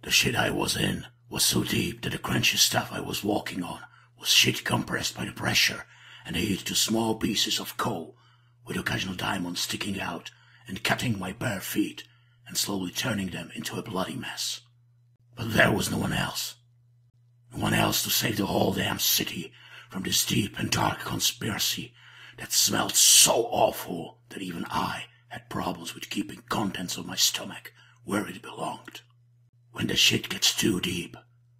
The shit I was in was so deep that the crunchy stuff I was walking on was shit compressed by the pressure and heat to small pieces of coal, with occasional diamonds sticking out and cutting my bare feet and slowly turning them into a bloody mess. But there was no one else. No one else to save the whole damn city from this deep and dark conspiracy that smelled so awful that even I had problems with keeping contents of my stomach where it belonged. When the shit gets too deep,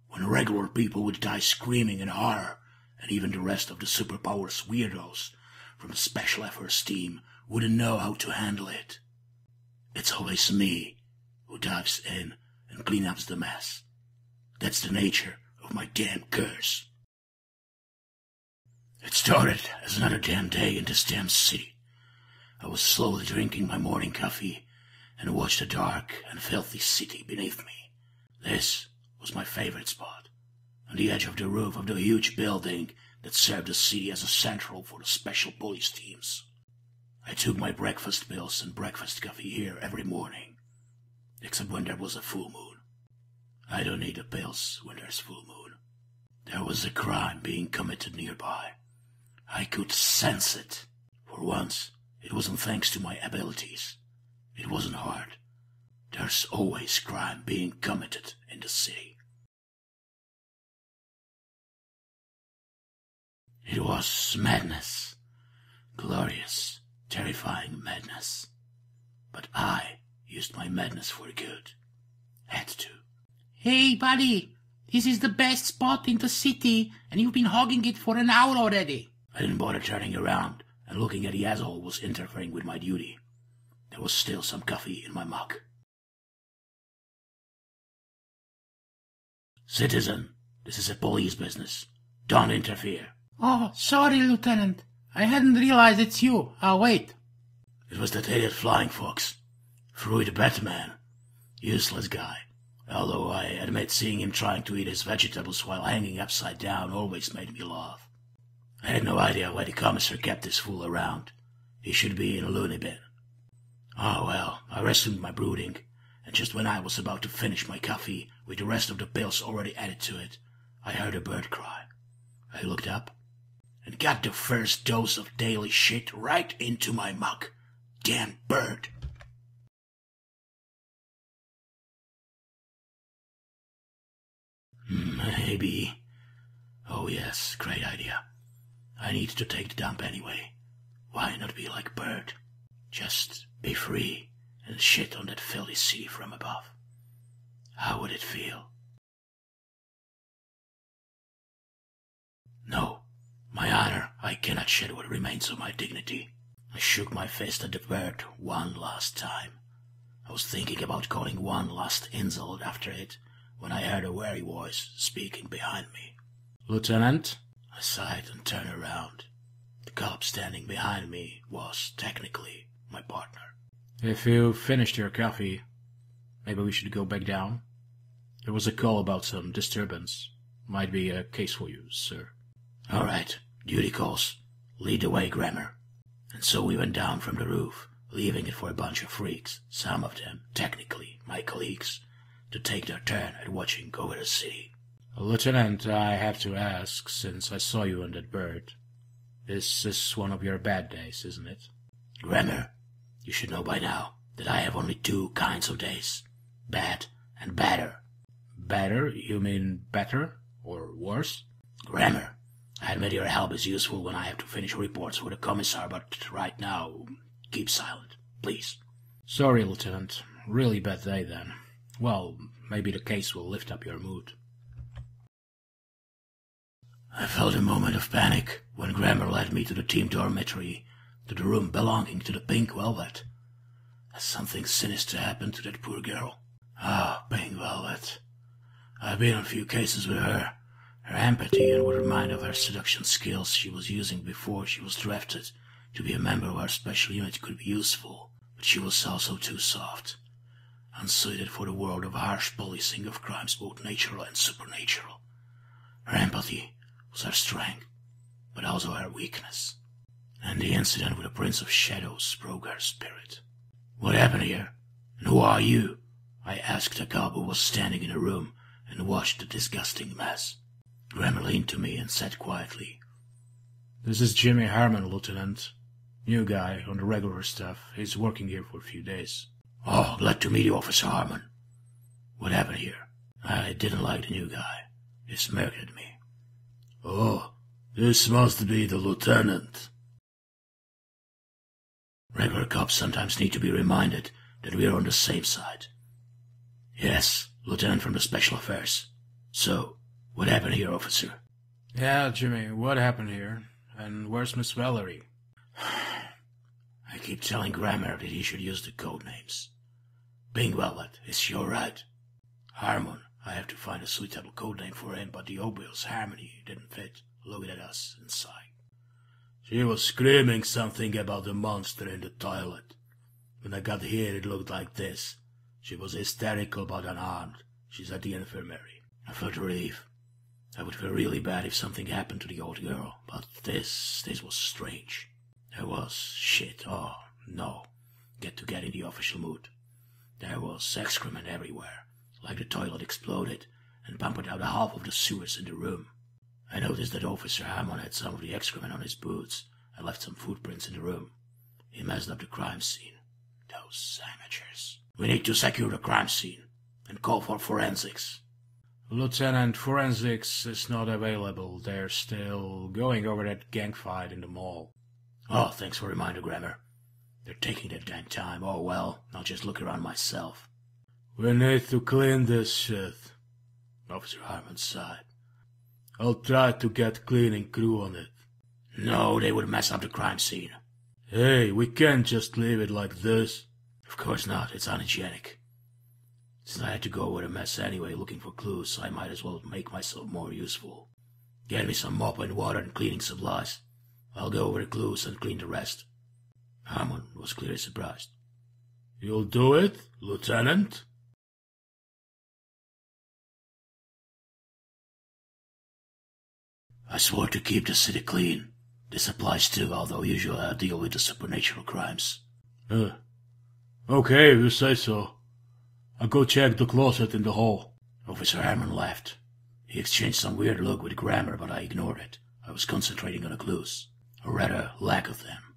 when regular people would die screaming in horror, and even the rest of the superpowers weirdos from the Special Efforts team wouldn't know how to handle it, it's always me who dives in and cleans up the mess. That's the nature of my damn curse. It started as another damn day in this damn city. I was slowly drinking my morning coffee and watched the dark and filthy city beneath me. This was my favorite spot, on the edge of the roof of the huge building that served the city as a central for the special police teams. I took my breakfast pills and breakfast coffee here every morning, except when there was a full moon. I don't need the pills when there's full moon. There was a crime being committed nearby. I could sense it. For once, it wasn't thanks to my abilities. It wasn't hard. There's always crime being committed in the city. It was madness. Glorious, terrifying madness. But I used my madness for good. Had to. Hey, buddy, this is the best spot in the city, and you've been hogging it for an hour already. I didn't bother turning around and looking at the asshole who was interfering with my duty. There was still some coffee in my mug. Citizen, this is a police business. Don't interfere. Oh, sorry, Lieutenant. I hadn't realized it's you. I'll wait. It was that idiot flying fox. Fruit the Batman. Useless guy. Although I admit seeing him trying to eat his vegetables while hanging upside down always made me laugh. I had no idea why the commissar kept this fool around. He should be in a loony bin. Oh well, I resumed my brooding, and just when I was about to finish my coffee with the rest of the pills already added to it, I heard a bird cry. I looked up and got the first dose of daily shit right into my mug. Damn bird. Maybe. Oh yes, great idea. I need to take the dump anyway. Why not be like bird? Just be free and shit on that filthy city from above. How would it feel? No, my honor, I cannot shed what remains of my dignity. I shook my fist at the bird one last time. I was thinking about calling one last insult after it when I heard a wary voice speaking behind me. Lieutenant? I sighed and turned around. The cop standing behind me was, technically, my partner. If you finished your coffee, maybe we should go back down. There was a call about some disturbance. Might be a case for you, sir. All right, duty calls. Lead the way, Grammar. And so we went down from the roof, leaving it for a bunch of freaks, some of them, technically, my colleagues, to take their turn at watching over the city. Lieutenant, I have to ask, since I saw you on that bird, this is one of your bad days, isn't it? Grammar, you should know by now that I have only two kinds of days. Bad and badder. Better? You mean better? Or worse? Grammar, I admit your help is useful when I have to finish reports for the commissar, but right now, keep silent, please. Sorry, Lieutenant. Really bad day, then. Well, maybe the case will lift up your mood. I felt a moment of panic when Grammar led me to the team dormitory, to the room belonging to the Pink Velvet. Has something sinister happened to that poor girl? Ah, Pink Velvet. I've been on a few cases with her. Her empathy and what remind of her seduction skills she was using before she was drafted to be a member of our special unit could be useful, but she was also too soft, unsuited for the world of harsh policing of crimes both natural and supernatural. Her empathy was her strength, but also her weakness, and the incident with the Prince of Shadows broke her spirit. What happened here? And who are you? I asked a cop who was standing in a room and watched the disgusting mess. Grammer leaned to me and said quietly, "This is Jimmy Harmon, Lieutenant. New guy on the regular stuff. He's working here for a few days." "Oh, glad to meet you, Officer Harmon. What happened here?" I didn't like the new guy. He smirked at me. "Oh, this must be the lieutenant." Regular cops sometimes need to be reminded that we are on the same side. "Yes, Lieutenant from the Special Affairs. So, what happened here, officer?" "Yeah, Jimmy, what happened here? And where's Miss Valerie?" I keep telling Grammer that he should use the code names. "Pink Velvet, is she alright?" "Harmon, I have to find a suitable code name for him, but the obvious Harmony didn't fit. Looked at us and sighed. She was screaming something about the monster in the toilet. When I got here, it looked like this. She was hysterical but unarmed. She's at the infirmary." I felt relief. I would feel really bad if something happened to the old girl, but this was strange. There was shit. Oh, no. Get in the official mood. There was excrement everywhere, like the toilet exploded and pumped out half of the sewers in the room. I noticed that Officer Hammond had some of the excrement on his boots and left some footprints in the room. He messed up the crime scene. Those amateurs. "We need to secure the crime scene and call for forensics." "Lieutenant, forensics is not available. They're still going over that gang fight in the mall." "Oh, thanks for reminder, Grammer. They're taking their dang time. Oh well, I'll just look around myself." "We need to clean this shit," Officer Harmon sighed. "I'll try to get cleaning crew on it." "No, they would mess up the crime scene." "Hey, we can't just leave it like this." "Of course not, it's unhygienic. Since I had to go with a mess anyway looking for clues, I might as well make myself more useful. Get me some mop and water and cleaning supplies. I'll go over the clues and clean the rest." Harmon was clearly surprised. "You'll do it, Lieutenant?" "I swore to keep the city clean. This applies too, although usually I deal with the supernatural crimes." Okay, you say so. I'll go check the closet in the hall." Officer Harmon laughed. He exchanged some weird look with Grammer, but I ignored it. I was concentrating on the clues, or rather, lack of them.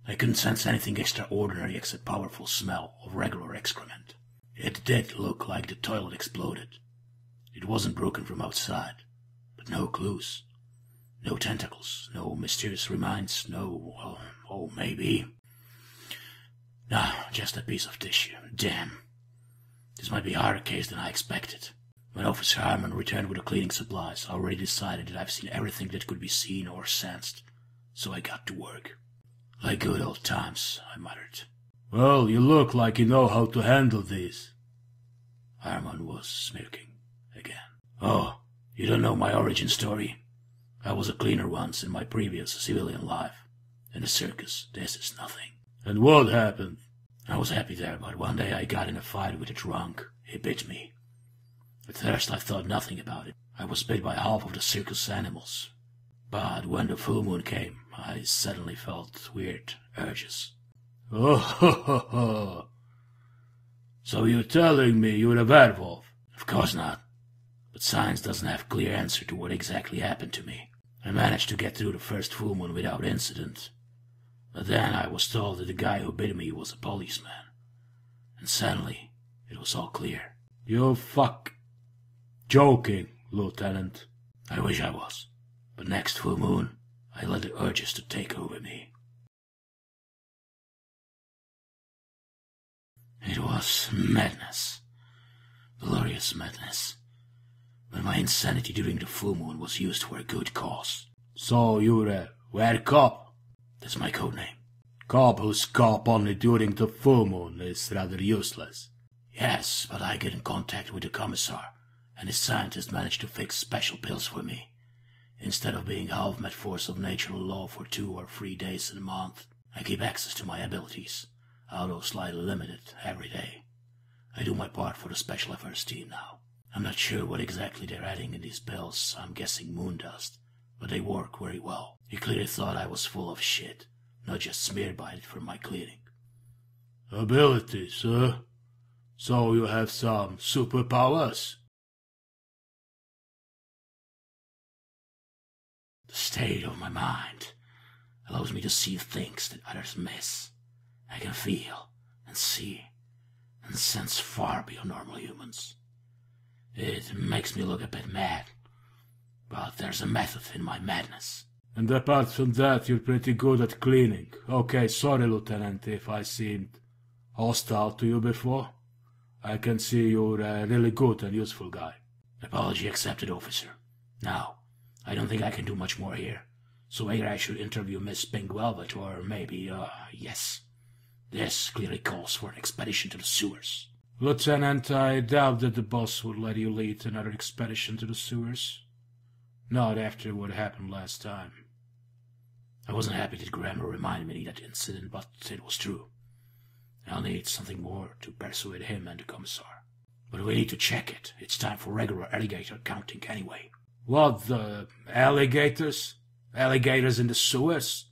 I couldn't sense anything extraordinary except powerful smell of regular excrement. It did look like the toilet exploded. It wasn't broken from outside, but no clues. No tentacles, no mysterious remains, no, well, maybe. No, just a piece of tissue. Damn. This might be a harder case than I expected. When Officer Harmon returned with the cleaning supplies, I already decided that I've seen everything that could be seen or sensed, so I got to work. "Like good old times," I muttered. "Well, you look like you know how to handle these." Harmon was smirking again. "Oh, you don't know my origin story? I was a cleaner once in my previous civilian life. In a circus, this is nothing." "And what happened?" "I was happy there, but one day I got in a fight with a drunk. He bit me. At first I thought nothing about it. I was bit by half of the circus animals. But when the full moon came, I suddenly felt weird urges." "Oh, ho, ho, ho. So you're telling me you're a werewolf?" "Of course not. But science doesn't have a clear answer to what exactly happened to me. I managed to get through the first full moon without incident. But then I was told that the guy who bit me was a policeman. And suddenly, it was all clear." "You joking, Lieutenant." "I wish I was. But next full moon, I let the urges to take over me." It was madness. Glorious madness. But my insanity during the full moon was used for a good cause. "So you're a Werecop?" "That's my code name." "Cop who's cop only during the full moon is rather useless." "Yes, but I get in contact with the commissar, and his scientist managed to fix special pills for me. Instead of being half-met force of natural law for 2 or 3 days in a month, I keep access to my abilities, although slightly limited, every day. I do my part for the Special Affairs team now. I'm not sure what exactly they're adding in these pills. I'm guessing moon dust, but they work very well. He clearly thought I was full of shit, not just smeared by it from my cleaning." "Abilities, huh? So you have some superpowers? The state of my mind allows me to see things that others miss. I can feel and see and sense far beyond normal humans. It makes me look a bit mad, but there's a method in my madness. And apart from that, you're pretty good at cleaning. Okay, sorry, Lieutenant, if I seemed hostile to you before. I can see you're a really good and useful guy. Apology accepted, officer. Now, I don't think I can do much more here, so either I should interview Miss Pink Velvet, or maybe, yes. This clearly calls for an expedition to the sewers. Lieutenant, I doubt that the boss would let you lead another expedition to the sewers. Not after what happened last time. I wasn't happy that Grammar reminded me of that incident, but it was true. I'll need something more to persuade him and the commissar. But we need to check it. It's time for regular alligator counting anyway. What, the alligators? Alligators in the sewers?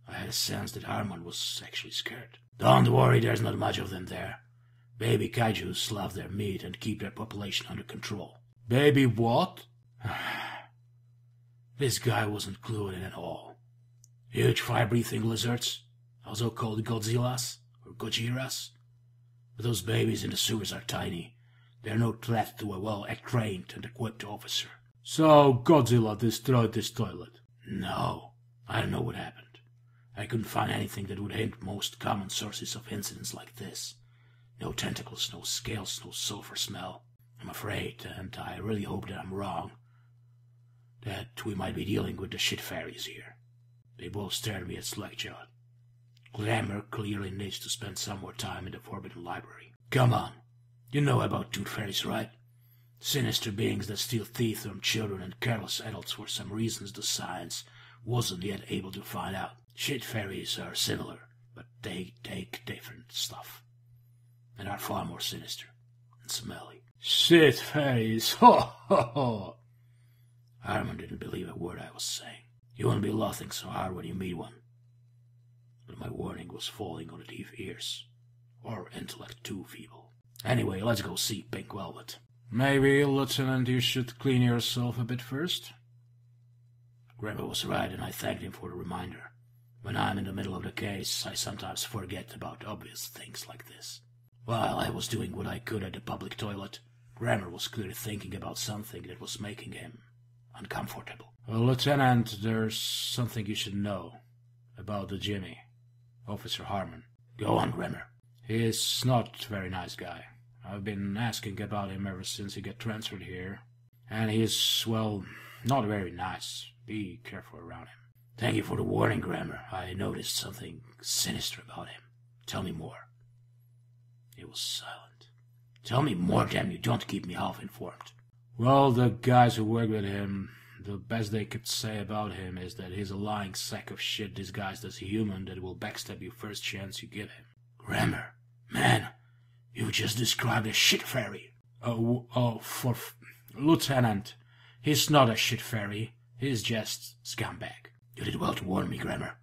I had a sense that Harmon was actually scared. Don't worry, there's not much of them there. Baby kaijus love their meat and keep their population under control. Baby what? This guy wasn't clued in at all. Huge fire-breathing lizards, also called Godzillas or Gojiras. But those babies in the sewers are tiny. They're no threat to a well-trained and equipped officer. So Godzilla destroyed this toilet? No, I don't know what happened. I couldn't find anything that would hint most common sources of incidents like this. No tentacles, no scales, no sulfur smell. I'm afraid, and I really hope that I'm wrong, that we might be dealing with the shit fairies here. They both stared at me at slack-jawed. Glamour clearly needs to spend some more time in the Forbidden Library. Come on, you know about tooth fairies, right? Sinister beings that steal teeth from children and careless adults for some reasons the science wasn't yet able to find out. Shit fairies are similar, but they take different stuff, and are far more sinister and smelly. Shit fairies, ho ho ho! Harmon didn't believe a word I was saying. You won't be laughing so hard when you meet one. But my warning was falling on deaf ears, or intellect too feeble. Anyway, let's go see Pink Velvet. Maybe, Lieutenant, you should clean yourself a bit first? Grandpa was right, and I thanked him for the reminder. When I'm in the middle of the case, I sometimes forget about obvious things like this. While I was doing what I could at the public toilet, Grammar was clearly thinking about something that was making him uncomfortable. Well, Lieutenant, there's something you should know about the Jimmy, Officer Harmon. Go on, Grammar. He is not a very nice guy. I've been asking about him ever since he got transferred here. And he is, well, not very nice. Be careful around him. Thank you for the warning, Grammar. I noticed something sinister about him. Tell me more. He was silent. Tell me more, damn you. Don't keep me half-informed. Well, the guys who work with him, the best they could say about him is that he's a lying sack of shit disguised as a human that will backstab you first chance you give him. Grammar, man, you just described a shit fairy. Lieutenant, he's not a shit fairy. He's just scumbag. You did well to warn me, Grammar.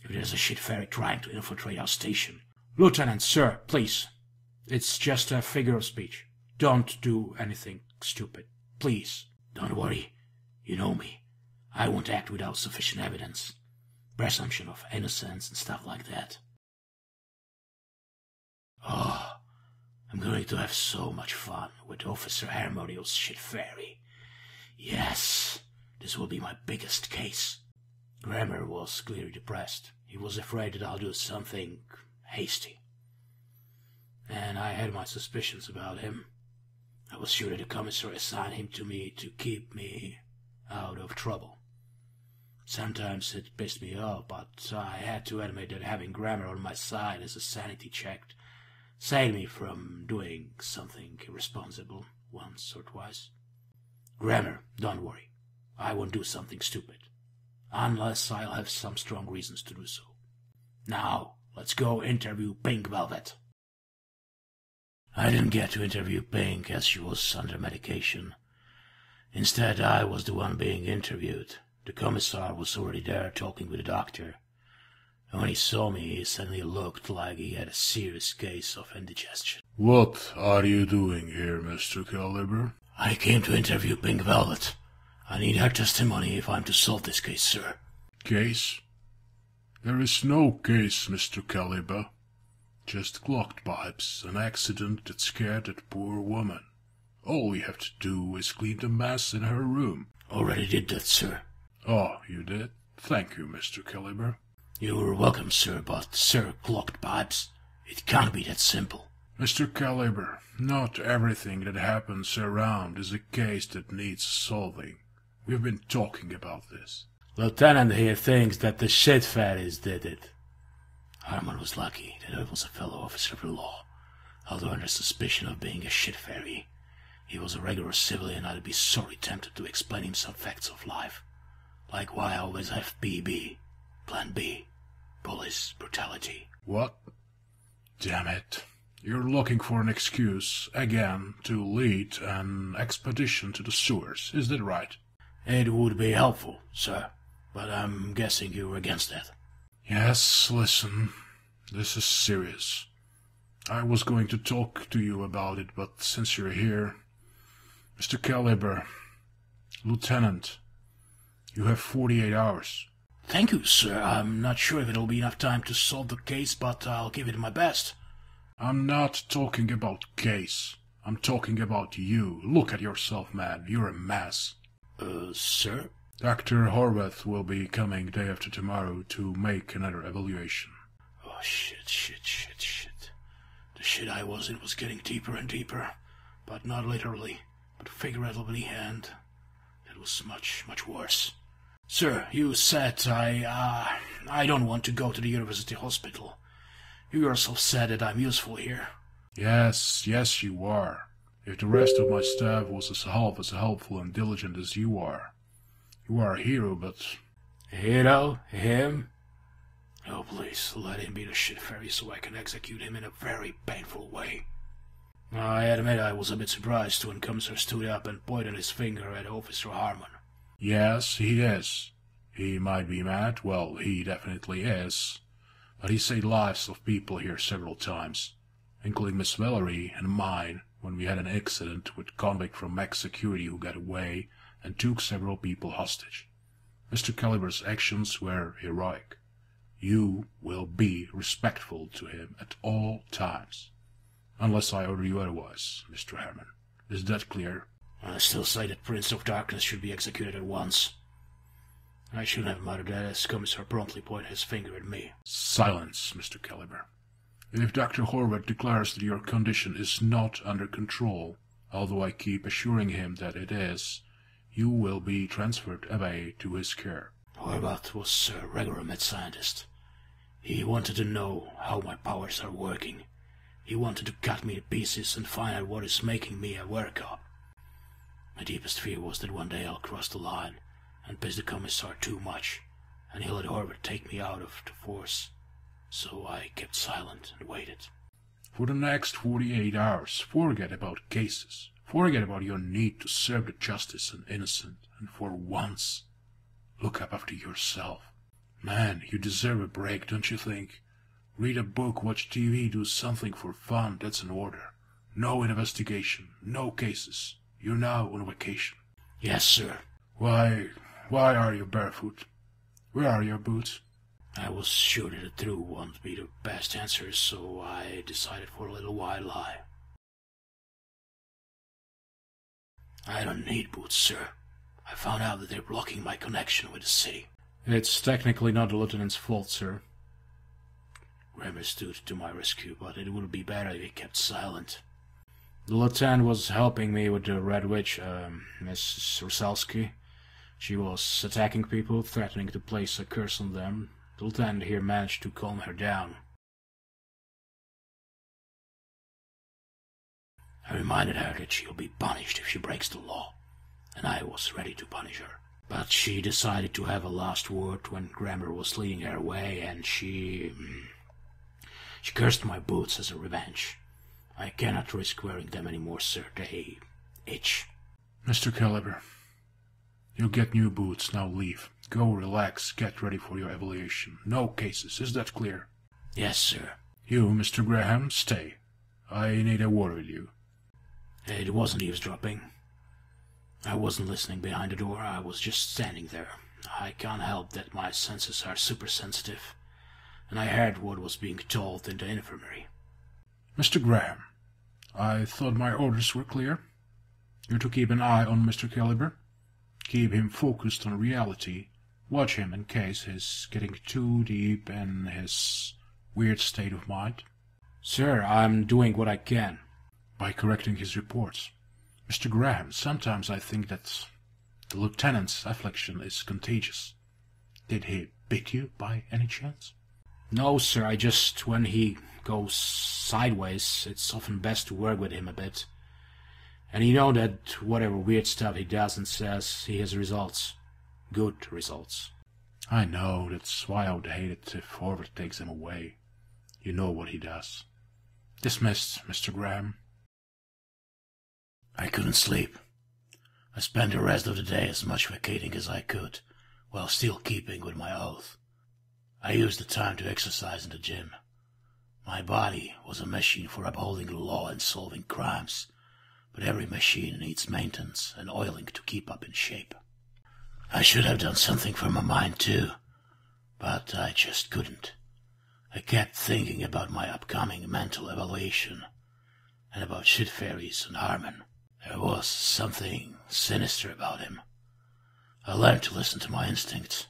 If there's a shit fairy trying to infiltrate our station. Lieutenant, sir, please. It's just a figure of speech. Don't do anything stupid. Please. Don't worry. You know me. I won't act without sufficient evidence. Presumption of innocence and stuff like that. Oh, I'm going to have so much fun with Officer Harmonio's shit fairy. Yes, this will be my biggest case. Grammar was clearly depressed. He was afraid that I'll do something hasty. And I had my suspicions about him. I was sure that the commissar assigned him to me to keep me out of trouble. Sometimes it pissed me off, but I had to admit that having Grammar on my side as a sanity check saved me from doing something irresponsible once or twice. Grammar, don't worry. I won't do something stupid. Unless I'll have some strong reasons to do so. Now, let's go interview Pink Velvet. I didn't get to interview Pink as she was under medication. Instead, I was the one being interviewed. The commissar was already there talking with the doctor. and when he saw me, he suddenly looked like he had a serious case of indigestion. What are you doing here, Mr. Caliber? I came to interview Pink Velvet. I need her testimony if I'm to solve this case, sir. Case? There is no case, Mr. Caliber. Just clogged pipes, an accident that scared that poor woman. All we have to do is clean the mess in her room. Already did that, sir. Oh, you did? Thank you, Mr. Caliber. You're welcome, sir, but, sir, clogged pipes? It can't be that simple. Mr. Caliber, not everything that happens around is a case that needs solving. We've been talking about this. Lieutenant here thinks that the shit fairies did it. Harmon was lucky that I was a fellow officer of the law. Although under suspicion of being a shit fairy, he was a regular civilian. I'd be sorely tempted to explain him some facts of life, like why I always have PB, Plan B, police brutality. What? Damn it. You're looking for an excuse, again, to lead an expedition to the sewers, is that right? It would be helpful, sir, but I'm guessing you're against that. Yes, listen, this is serious. I was going to talk to you about it, but since you're here... Mr. Caliber, Lieutenant, you have 48 hours. Thank you, sir. I'm not sure if it'll be enough time to solve the case, but I'll give it my best. I'm not talking about case. I'm talking about you. Look at yourself, man. You're a mess. Sir? Dr. Horvath will be coming day after tomorrow to make another evaluation. Oh, shit. The shit I was in was getting deeper and deeper, but not literally, but figuratively, and it was much worse. Sir, you said I don't want to go to the university hospital. You yourself said that I'm useful here. Yes, you are. If the rest of my staff was as helpful and diligent as you are a hero, but... Hero? Him? Oh, please, let him be the shit fairy so I can execute him in a very painful way. I admit I was a bit surprised when Commissar stood up and pointed his finger at Officer Harmon. Yes, he is. He might be mad, well, he definitely is. But he saved lives of people here several times, including Miss Valerie and mine, when we had an accident with convict from Max Security who got away and took several people hostage. Mr. Caliber's actions were heroic. You will be respectful to him at all times. Unless I order you otherwise, Mr. Harmon. Is that clear? I still say that Prince of Darkness should be executed at once. I shouldn't have muttered that as Commissar promptly pointed his finger at me. Silence, Mr. Caliber. If Dr. Horvath declares that your condition is not under control, although I keep assuring him that it is, you will be transferred away to his care. Horvath was a regular mad scientist. He wanted to know how my powers are working. He wanted to cut me to pieces and find out what is making me a Werecop. My deepest fear was that one day I'll cross the line and piss the Commissar too much, and he'll let Horvath take me out of the force. So I kept silent and waited. For the next 48 hours, forget about cases. Forget about your need to serve the justice and innocent, and for once, look up after yourself. Man, you deserve a break, don't you think? Read a book, watch TV, do something for fun, that's in order. No investigation, no cases. You're now on vacation. Yes, sir. Why are you barefoot? Where are your boots? I was sure that the truth won't be the best answer, so I decided for a little while I don't need boots, sir. I found out that they're blocking my connection with the city. It's technically not the lieutenant's fault, sir. Grammer stood to my rescue, but it would be better if he kept silent. The lieutenant was helping me with the Red Witch, Miss Rusalski. She was attacking people, threatening to place a curse on them. The lieutenant here managed to calm her down. I reminded her that she'll be punished if she breaks the law, and I was ready to punish her. But she decided to have a last word when Grammer was leading her away, and she cursed my boots as a revenge. I cannot risk wearing them anymore, sir. They itch. Mr. Caliber, You get new boots, now leave. Go relax, get ready for your evaluation. No cases, is that clear? Yes, sir. You, Mr. Graham, stay. I need a word with you. It wasn't eavesdropping. I wasn't listening behind the door, I was just standing there. I can't help that my senses are super sensitive, and I heard what was being told in the infirmary. Mr. Graham, I thought my orders were clear. You're to keep an eye on Mr. Caliber. Keep him focused on reality. Watch him in case he's getting too deep in his weird state of mind. Sir, I'm doing what I can. By correcting his reports. Mr. Graham, sometimes I think that the lieutenant's affliction is contagious. Did he bit you by any chance? No, sir, when he goes sideways, it's often best to work with him a bit. And you know that whatever weird stuff he does and says, he has results. Good results. I know, that's why I would hate it if Horvath takes him away. You know what he does. Dismissed, Mr. Graham. I couldn't sleep. I spent the rest of the day as much vacating as I could, while still keeping with my oath. I used the time to exercise in the gym. My body was a machine for upholding the law and solving crimes, but every machine needs maintenance and oiling to keep up in shape. I should have done something for my mind too, but I just couldn't. I kept thinking about my upcoming mental evaluation, and about shit fairies and Harmon. There was something sinister about him. I learned to listen to my instincts.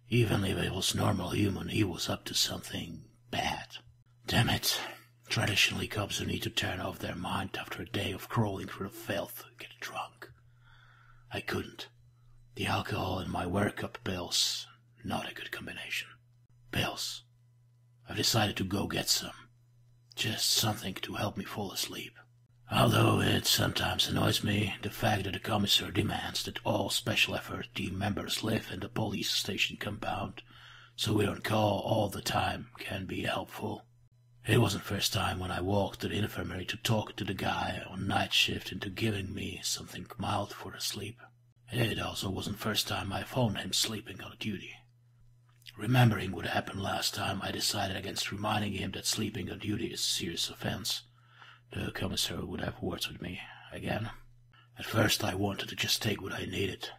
Even if he was normal human, he was up to something bad. Damn it. Traditionally, cops who need to turn off their mind after a day of crawling through the filth get drunk. I couldn't. The alcohol and my Werecop pills, not a good combination. Pills. I've decided to go get some. Just something to help me fall asleep. Although it sometimes annoys me, the fact that the commissar demands that all special effort team members live in the police station compound, so we're on call all the time, can be helpful. It wasn't the first time when I walked to the infirmary to talk to the guy on night shift into giving me something mild for the sleep. It also wasn't the first time I phoned him sleeping on duty. Remembering what happened last time, I decided against reminding him that sleeping on duty is a serious offense. The commissar would have words with me again. At first I wanted to just take what I needed.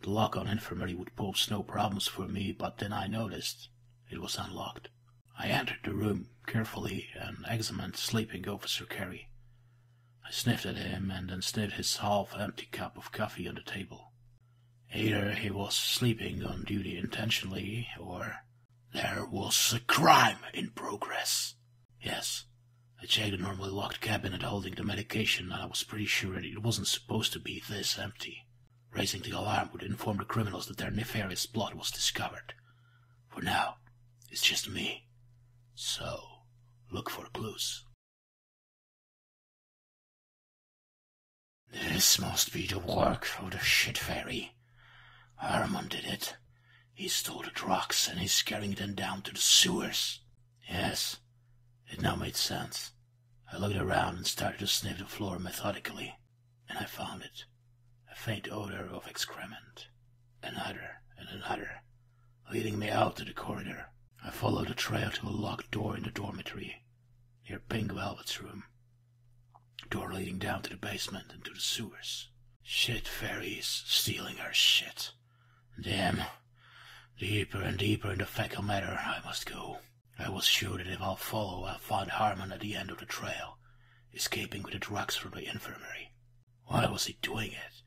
The lock on infirmary would pose no problems for me, but then I noticed it was unlocked. I entered the room carefully and examined sleeping Officer Carey. I sniffed at him and then sniffed his half-empty cup of coffee on the table. Either he was sleeping on duty intentionally, or there was a crime in progress. Yes. I checked the normally locked cabinet holding the medication, and I was pretty sure that it wasn't supposed to be this empty. Raising the alarm would inform the criminals that their nefarious plot was discovered. For now, it's just me. So, look for clues. This must be the work of the shit fairy. Harmon did it. He stole the drugs and he's carrying them down to the sewers. Yes. It now made sense. I looked around and started to sniff the floor methodically, and I found it. A faint odor of excrement. Another and another, leading me out to the corridor. I followed the trail to a locked door in the dormitory, near Pink Velvet's room. Door leading down to the basement and to the sewers. Shit fairies stealing our shit. Damn. Deeper and deeper in the fecal matter I must go. I was sure that if I'll follow, I'll find Harmon at the end of the trail, escaping with the drugs from the infirmary. Why was he doing it?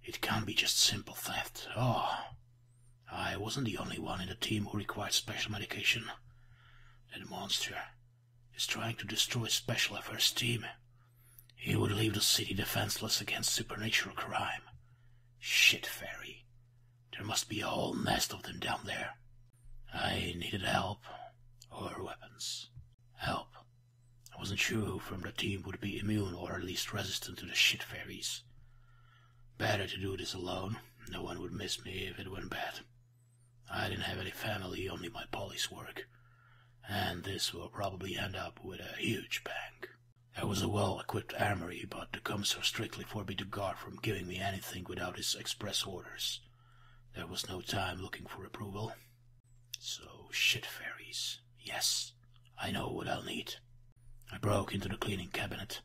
It can't be just simple theft. Oh, I wasn't the only one in the team who required special medication. That monster is trying to destroy Special Efforts team. He would leave the city defenseless against supernatural crime. Shit fairy. There must be a whole nest of them down there. I needed help. Or weapons. Help. I wasn't sure who from the team would be immune or at least resistant to the shit fairies. Better to do this alone. No one would miss me if it went bad. I didn't have any family, only my police work. And this will probably end up with a huge bang. There was a well-equipped armory, but the commissar strictly forbade the guard from giving me anything without his express orders. There was no time looking for approval. So, shit fairies. Yes, I know what I'll need. I broke into the cleaning cabinet,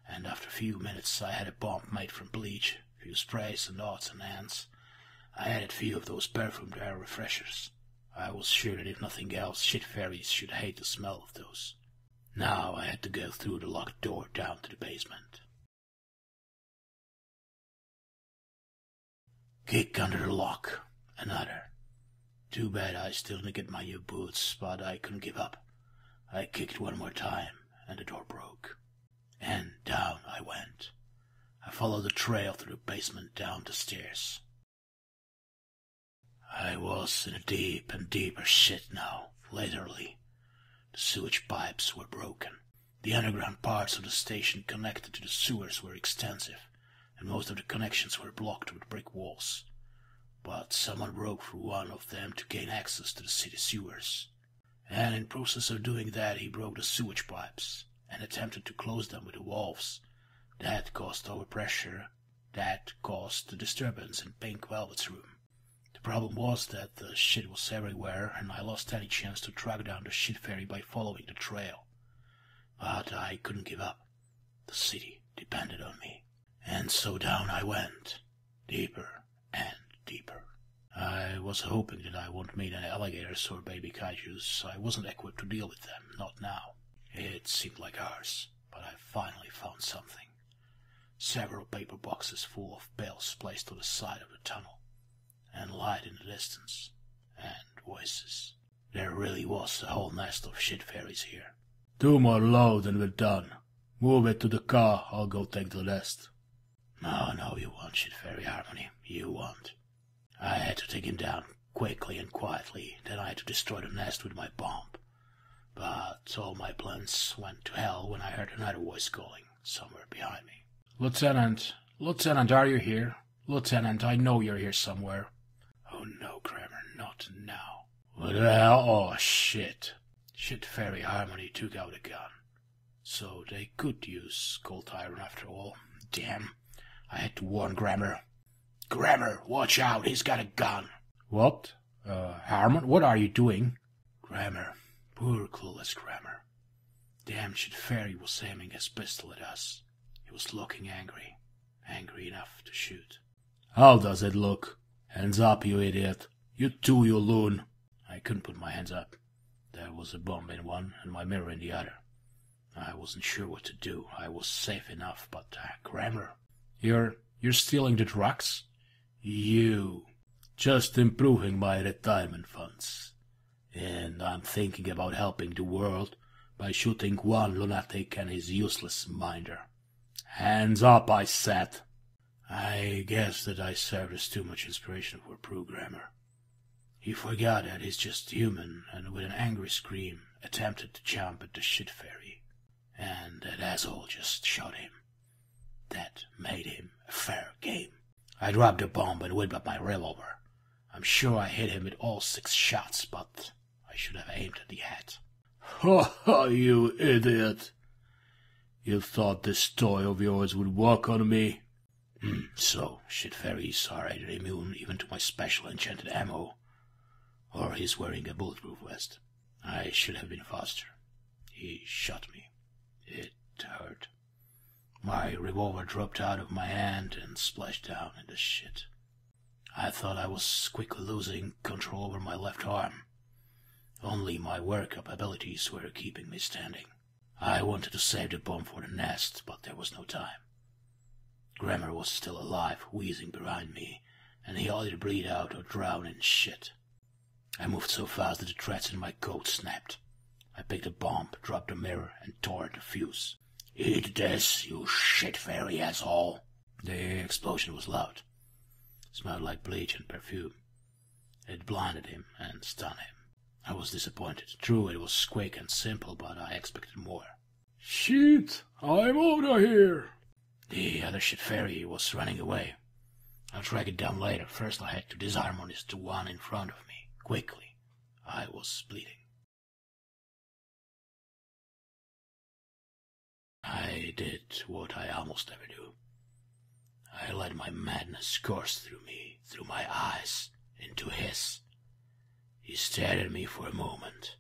and after a few minutes I had a bomb made from bleach, a few sprays and odds and ends. I added a few of those perfumed air refreshers. I was sure that if nothing else, shit fairies should hate the smell of those. Now I had to go through the locked door down to the basement. Kick under the lock. Another. Too bad I still didn't get my new boots, but I couldn't give up. I kicked one more time, and the door broke. And down I went. I followed the trail through the basement down the stairs. I was in a deep and deeper shit now, literally. The sewage pipes were broken. The underground parts of the station connected to the sewers were extensive, and most of the connections were blocked with brick walls. But someone broke through one of them to gain access to the city sewers. And in process of doing that, he broke the sewage pipes and attempted to close them with the valves. That caused overpressure. That caused the disturbance in Pink Velvet's room. The problem was that the shit was everywhere, and I lost any chance to track down the shit fairy by following the trail. But I couldn't give up. The city depended on me. And so down I went, deeper and deeper. I was hoping that I wouldn't meet any alligators or baby kaijus. I wasn't equipped to deal with them, not now. It seemed like hours, but I finally found something. Several paper boxes full of pills placed on the side of the tunnel. And light in the distance, and voices. There really was a whole nest of shit fairies here. 2 more loads and we're done. Move it to the car, I'll go take the rest. No, you won't, shit fairy Harmony, you won't. I had to take him down quickly and quietly, then I had to destroy the nest with my bomb. But all my plans went to hell when I heard another voice calling, somewhere behind me. Lieutenant, are you here? Lieutenant, I know you're here somewhere. Oh no, Kramer, not now. What the hell? Oh, shit. Shit fairy Harmony took out a gun. So they could use cold iron after all. Damn, I had to warn Grammer. Grammer, watch out, he's got a gun. What? Harmon, what are you doing? Grammer, poor clueless Grammer. Damn shit fairy was aiming his pistol at us. He was looking angry. Angry enough to shoot. How does it look? Hands up, you idiot. You too, you loon. I couldn't put my hands up. There was a bomb in one and my mirror in the other. I wasn't sure what to do. I was safe enough, but Grammer. You're stealing the drugs? You. Just improving my retirement funds. And I'm thinking about helping the world by shooting one lunatic and his useless minder. Hands up, I said. I guess that I served as too much inspiration for programmer. He forgot that he's just human, and with an angry scream, attempted to jump at the shit fairy. And that asshole just shot him. That made him a fair game. I dropped the bomb and whipped up my revolver. I'm sure I hit him with all 6 shots, but I should have aimed at the head. Ha ha, you idiot! You thought this toy of yours would work on me? So, shit fairies are either immune even to my special enchanted ammo, or he's wearing a bulletproof vest. I should have been faster. He shot me. It hurt. My revolver dropped out of my hand and splashed down in the shit. I thought I was quickly losing control over my left arm. Only my Werecop abilities were keeping me standing. I wanted to save the bomb for the nest, but there was no time. Grammer was still alive, wheezing behind me, and he either bleed out or drown in shit. I moved so fast that the threads in my coat snapped. I picked a bomb, dropped the mirror, and tore the fuse. Eat this, you shit fairy asshole. The explosion was loud. It smelled like bleach and perfume. It blinded him and stunned him. I was disappointed. True, it was quick and simple, but I expected more. Shit, I'm out of here. The other shit fairy was running away. I'll track it down later. First I had to disarm the one in front of me. Quickly. I was bleeding. I did what I almost never do. I let my madness course through me, through my eyes, into his. He stared at me for a moment,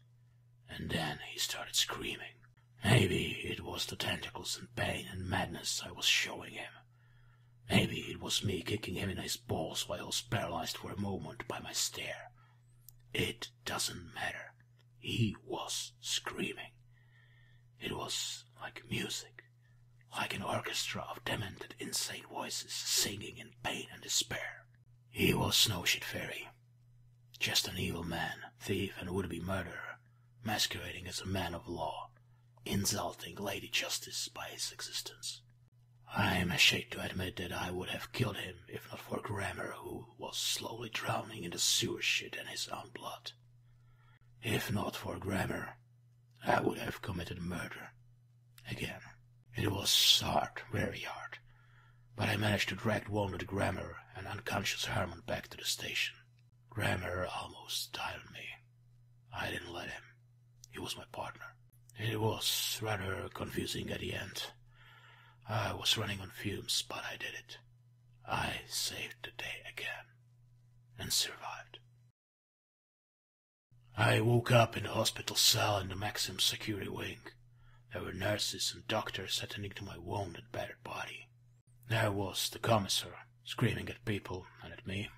and then he started screaming. Maybe it was the tentacles and pain and madness I was showing him. Maybe it was me kicking him in his balls while I was paralyzed for a moment by my stare. It doesn't matter. He was screaming. It was like music, like an orchestra of demented, insane voices singing in pain and despair. He was no shit fairy. Just an evil man, thief and would-be murderer, masquerading as a man of law, insulting Lady Justice by his existence. I am ashamed to admit that I would have killed him if not for Grammar, who was slowly drowning in the sewer shit in his own blood. If not for Grammar, I would have committed murder. Again. It was hard, very hard, but I managed to drag wounded Grammar and unconscious Herman back to the station. Grammar almost died on me. I didn't let him. He was my partner. It was rather confusing at the end. I was running on fumes, but I did it. I saved the day again, and survived. I woke up in the hospital cell in the maximum security wing. There were nurses and doctors attending to my wound and battered body. There was the commissar, screaming at people and at me.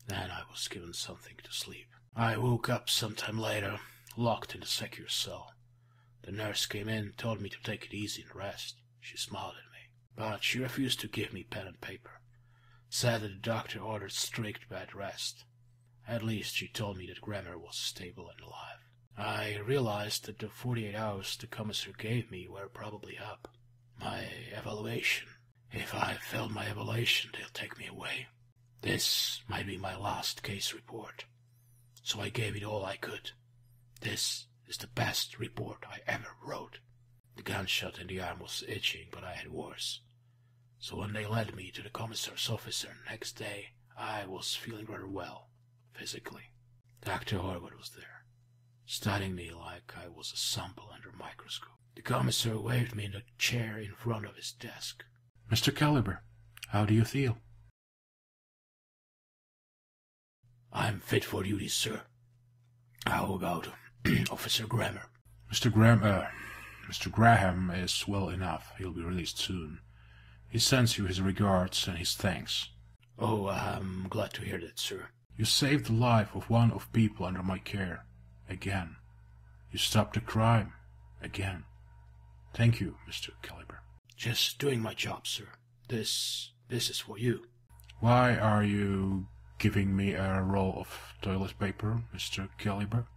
Then I was given something to sleep. I woke up sometime later, locked in the secure cell. The nurse came in and told me to take it easy and rest. She smiled at me, but she refused to give me pen and paper. Said that the doctor ordered strict bed rest. At least she told me that Grammar was stable and alive. I realized that the 48 hours the commissar gave me were probably up. My evaluation. If I failed my evaluation, they'll take me away. This might be my last case report. So I gave it all I could. This is the best report I ever wrote. The gunshot in the arm was itching, but I had worse. So when they led me to the commissar's office the next day, I was feeling rather well, physically. Dr. Horvath was there, studying me like I was a sample under a microscope. The commissar waved me in the chair in front of his desk. Mr. Caliber, how do you feel? I'm fit for duty, sir. How about Officer Grammar? Mr. Graham is well enough. He'll be released soon. He sends you his regards and his thanks. Oh, I'm glad to hear that, sir. You saved the life of one of people under my care. Again. You stopped a crime. Again. Thank you, Mr. Caliber. Just doing my job, sir. This is for you. Why are you giving me a roll of toilet paper, Mr. Caliber?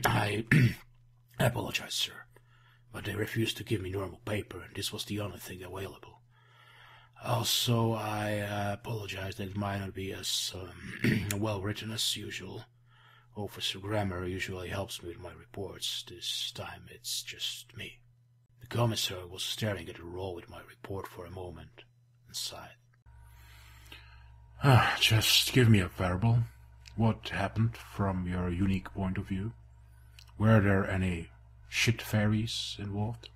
I apologize, sir, but they refused to give me normal paper, and this was the only thing available. Also, I apologize that it might not be as well written as usual. Officer Grammar usually helps me with my reports. This time it's just me. The commissar was staring at the roll with my report for a moment, and sighed. Just give me a verbal. What happened from your unique point of view? Were there any shit fairies involved?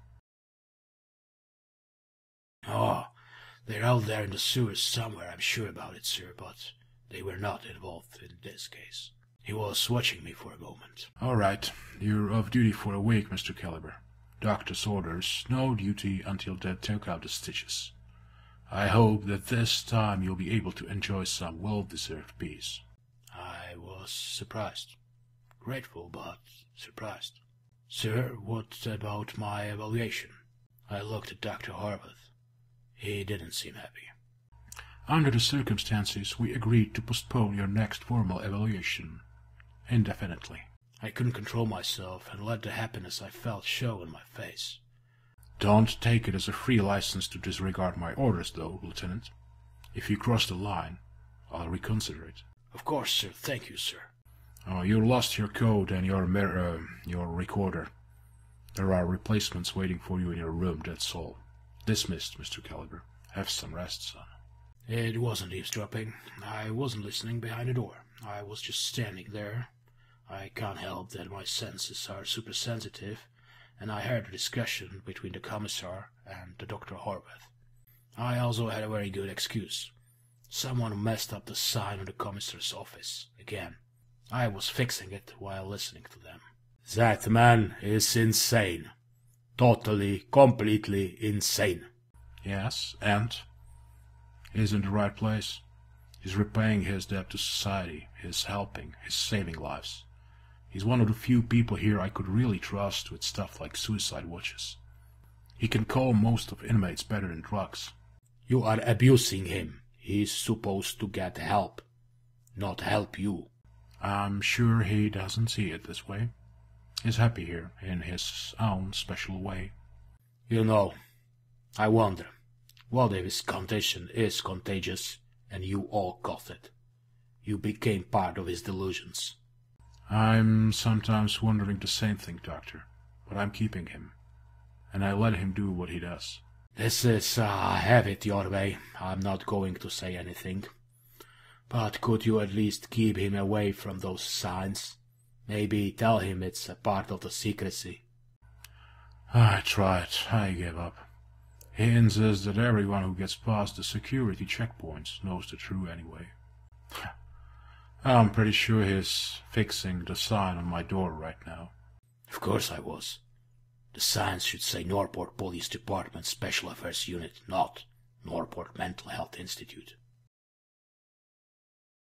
Oh, they're out there in the sewers somewhere, I'm sure about it, sir, but they were not involved in this case. He was watching me for a moment. All right, you're off duty for a week, Mr. Caliber. Doctor's orders, no duty until they take out the stitches. I hope that this time you'll be able to enjoy some well-deserved peace. I was surprised. Grateful, but surprised. Sir, what about my evaluation? I looked at Dr. Horvath. He didn't seem happy. Under the circumstances, we agreed to postpone your next formal evaluation indefinitely. I couldn't control myself and let the happiness I felt show in my face. Don't take it as a free license to disregard my orders, though, Lieutenant. If you cross the line, I'll reconsider it. Of course, sir. Thank you, sir. You lost your code and your recorder. There are replacements waiting for you in your room, that's all. Dismissed, Mr. Caliber. Have some rest, son. It wasn't eavesdropping. I wasn't listening behind the door. I was just standing there. I can't help that my senses are super sensitive, and I heard a discussion between the commissar and the Dr. Horvath. I also had a very good excuse. Someone messed up the sign on the commissar's office again. I was fixing it while listening to them. That man is insane. Totally, completely insane. Yes, and? He's in the right place. He's repaying his debt to society. He's helping. He's saving lives. He's one of the few people here I could really trust with stuff like suicide watches. He can calm most of inmates better than drugs. You are abusing him. He's supposed to get help, not help you. I'm sure he doesn't see it this way. He's happy here, in his own special way. You know, I wonder, what if his condition is contagious and you all got it? You became part of his delusions. I'm sometimes wondering the same thing, Doctor, but I'm keeping him, and I let him do what he does. This is, have it your way. I'm not going to say anything. But could you at least keep him away from those signs? Maybe tell him it's a part of the secrecy. I tried. I gave up. He insists that everyone who gets past the security checkpoints knows the truth anyway. I'm pretty sure he's fixing the sign on my door right now. Of course I was. The sign should say Norport Police Department Special Affairs Unit, not Norport Mental Health Institute.